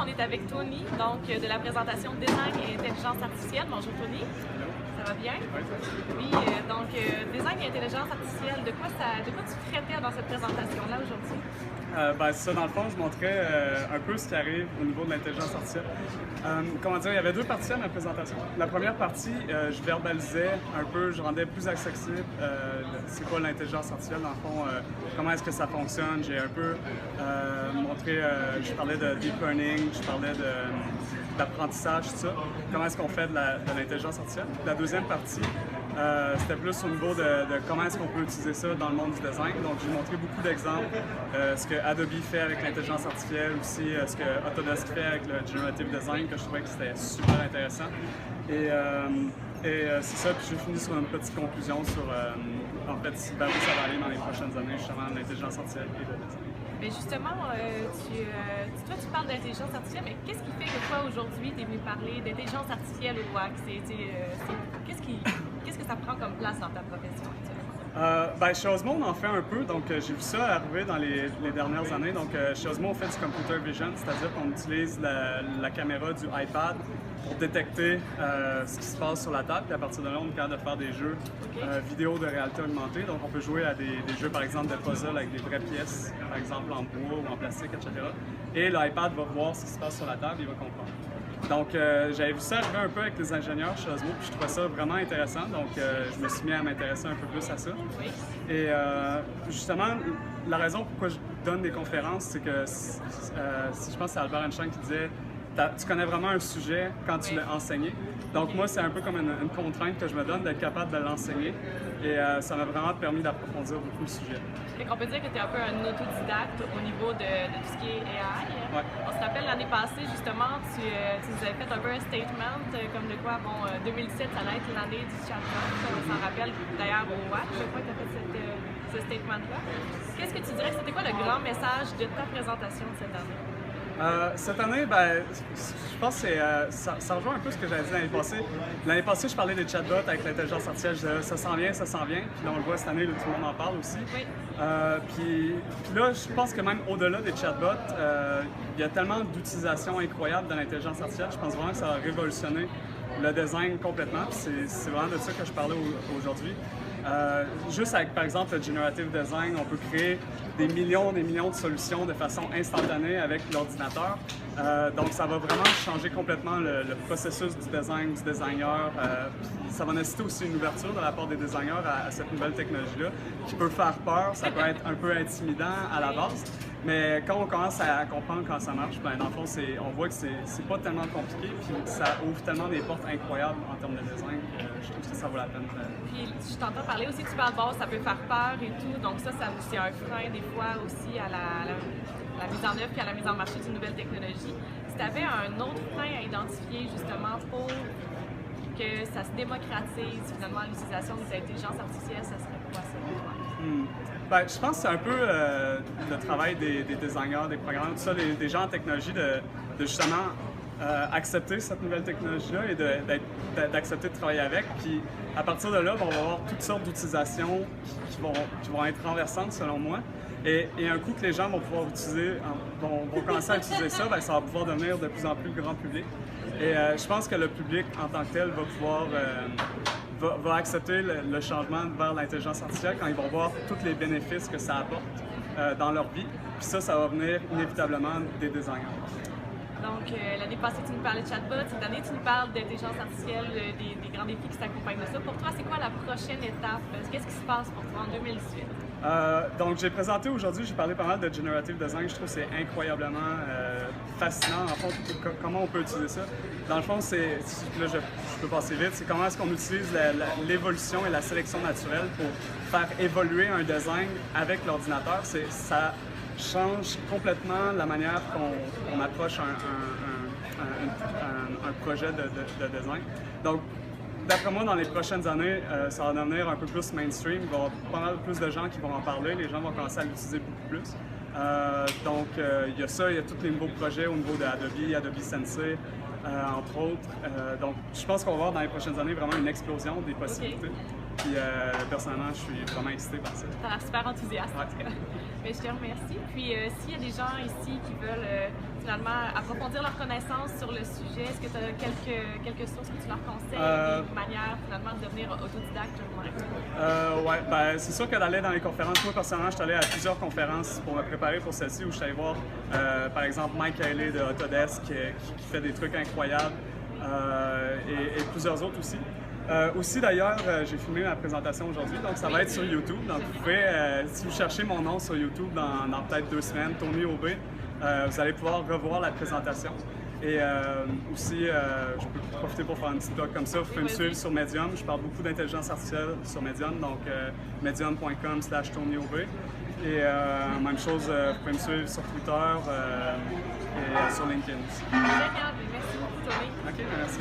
on est avec Tony, donc de la présentation Design et Intelligence Artificielle. Bonjour Tony. Ça va bien? Oui, donc Design et Intelligence Artificielle, de quoi tu traitais dans cette présentation-là aujourd'hui? Ça, dans le fond, je montrais un peu ce qui arrive au niveau de l'intelligence artificielle. Comment dire, il y avait deux parties à ma présentation. La première partie, je verbalisais un peu, je rendais plus accessible c'est quoi l'intelligence artificielle, dans le fond, comment est-ce que ça fonctionne. J'ai un peu montré, je parlais de deep learning, je parlais d'apprentissage, tout ça. Comment est-ce qu'on fait de l'intelligence artificielle. La deuxième partie, c'était plus au niveau de comment est-ce qu'on peut utiliser ça dans le monde du design. Donc, j'ai montré beaucoup d'exemples. Ce que Adobe fait avec l'intelligence artificielle, aussi ce que Autodesk fait avec le Generative Design, que je trouvais que c'était super intéressant. Et c'est ça, puis j'ai fini sur une petite conclusion sur, en fait, vers où ça va aller dans les prochaines années, justement, l'intelligence artificielle et le design. Mais justement, toi, tu parles d'intelligence artificielle, mais qu'est-ce qui fait que toi, aujourd'hui, tu es venu parler d'intelligence artificielle au WAC? Qu'est-ce que ça prend comme place dans ta profession actuellement? Chez Osmo, on en fait un peu. Donc, j'ai vu ça arriver dans les dernières années. Donc, chez Osmo, on fait du computer vision, c'est-à-dire qu'on utilise la caméra du iPad pour détecter ce qui se passe sur la table. Puis à partir de là, on est capable de faire des jeux vidéo de réalité augmentée. Donc, on peut jouer à des jeux, par exemple, de puzzle avec des vraies pièces, par exemple en bois ou en plastique, etc. Et l'iPad va voir ce qui se passe sur la table et il va comprendre. Donc, j'avais vu ça arriver un peu avec les ingénieurs chez Osmo, puis je trouvais ça vraiment intéressant. Donc, je me suis mis à m'intéresser un peu plus à ça. Oui. Et justement, la raison pourquoi je donne des conférences, c'est que, je pense que c'est Albert Einstein qui disait tu connais vraiment un sujet quand tu l'as enseigné. Donc, moi, c'est un peu comme une contrainte que je me donne d'être capable de l'enseigner. Et ça m'a vraiment permis d'approfondir beaucoup le sujet. On peut dire que tu es un peu un autodidacte au niveau de tout ce qui est AI. Ouais. On se rappelle l'année passée, justement, tu nous avais fait un peu un statement, comme de quoi, 2017, ça allait être l'année du chatbot. On s'en rappelle d'ailleurs au WAC, je crois que tu as fait ce statement-là. Qu'est-ce que tu dirais que c'était quoi le grand message de ta présentation de cette année? Cette année, je pense que ça rejoint un peu ce que j'avais dit l'année passée. L'année passée, je parlais des chatbots avec l'intelligence artificielle. Je disais, ça s'en vient, ça s'en vient. Puis là, on le voit cette année, tout le monde en parle aussi. Oui. Puis là, je pense que même au-delà des chatbots, il y a tellement d'utilisation incroyable de l'intelligence artificielle. Je pense vraiment que ça va révolutionner le design complètement. Puis c'est vraiment de ça que je parlais aujourd'hui. Juste avec, par exemple, le Generative Design, on peut créer des millions de solutions de façon instantanée avec l'ordinateur. Donc, ça va vraiment changer complètement le processus du design, du designer. Ça va nécessiter aussi une ouverture de la part des designers à cette nouvelle technologie-là, qui peut faire peur, ça peut être un peu intimidant à la base. Mais quand on commence à comprendre comment ça marche, dans le fond, on voit que c'est pas tellement compliqué, puis ça ouvre tellement des portes incroyables en termes de design que je trouve que ça vaut la peine. Puis je t'entends parler aussi, tu parles ça peut faire peur et tout, donc ça c'est un frein des fois aussi à la mise en œuvre et à la mise en marché d'une nouvelle technologie. Si tu avais un autre frein à identifier justement pour que ça se démocratise finalement l'utilisation des intelligences artificielles, ça serait quoi ça pour toi? Je pense que c'est un peu le travail des designers, des programmeurs, tout ça, des gens en technologie, de justement accepter cette nouvelle technologie-là et d'accepter de travailler avec. Puis à partir de là, on va avoir toutes sortes d'utilisations qui vont être renversantes selon moi. Et un coup que les gens vont pouvoir utiliser, vont commencer à utiliser ça, ça va pouvoir devenir de plus en plus grand public. Et je pense que le public en tant que tel va pouvoir va accepter le changement vers l'intelligence artificielle quand ils vont voir tous les bénéfices que ça apporte dans leur vie. Puis ça va venir inévitablement des designers. Donc, l'année passée, tu nous parlais de chatbot. Cette année, tu nous parles d'intelligence artificielle, des grands défis qui s'accompagnent de ça. Pour toi, c'est quoi la prochaine étape? Qu'est-ce qui se passe pour toi en 2018? Donc, j'ai présenté aujourd'hui, j'ai parlé pas mal de Generative Design. Je trouve que c'est incroyablement fascinant, en fond, comment on peut utiliser ça. Dans le fond, là, je peux passer vite, c'est comment est-ce qu'on utilise l'évolution et la sélection naturelle pour faire évoluer un design avec l'ordinateur. Ça change complètement la manière qu'on approche un projet de design. Donc, d'après moi, dans les prochaines années, ça va devenir un peu plus mainstream. Il va y avoir pas mal plus de gens qui vont en parler. Les gens vont commencer à l'utiliser beaucoup plus. Donc, il y a ça, il y a tous les nouveaux projets au niveau d'Adobe Sensei, entre autres. Donc, je pense qu'on va voir dans les prochaines années vraiment une explosion des possibilités. Puis personnellement, je suis vraiment excité par ça. Tu as l'air super enthousiaste en tout cas. Mais je te remercie. Puis s'il y a des gens ici qui veulent finalement approfondir leur connaissance sur le sujet, est-ce que tu as quelques sources que tu leur conseilles, des manières finalement de devenir autodidacte? Ouais, ben, c'est sûr que d'aller dans les conférences, moi personnellement, je suis allé à plusieurs conférences pour me préparer pour celle-ci où je suis allé voir par exemple Mike Haley de Autodesk qui fait des trucs incroyables et plusieurs autres aussi. Aussi d'ailleurs, j'ai filmé ma présentation aujourd'hui, donc ça va être sur YouTube. Donc vous pouvez, si vous cherchez mon nom sur YouTube dans peut-être 2 semaines, Tony Aubé, vous allez pouvoir revoir la présentation. Et aussi, je peux profiter pour faire une petite blog comme ça. Vous pouvez me suivre sur Medium. Je parle beaucoup d'intelligence artificielle sur Medium, donc medium.com/Tony Aubé. Et même chose, vous pouvez me suivre sur Twitter et sur LinkedIn aussi. Génial, merci beaucoup Tony. OK, merci.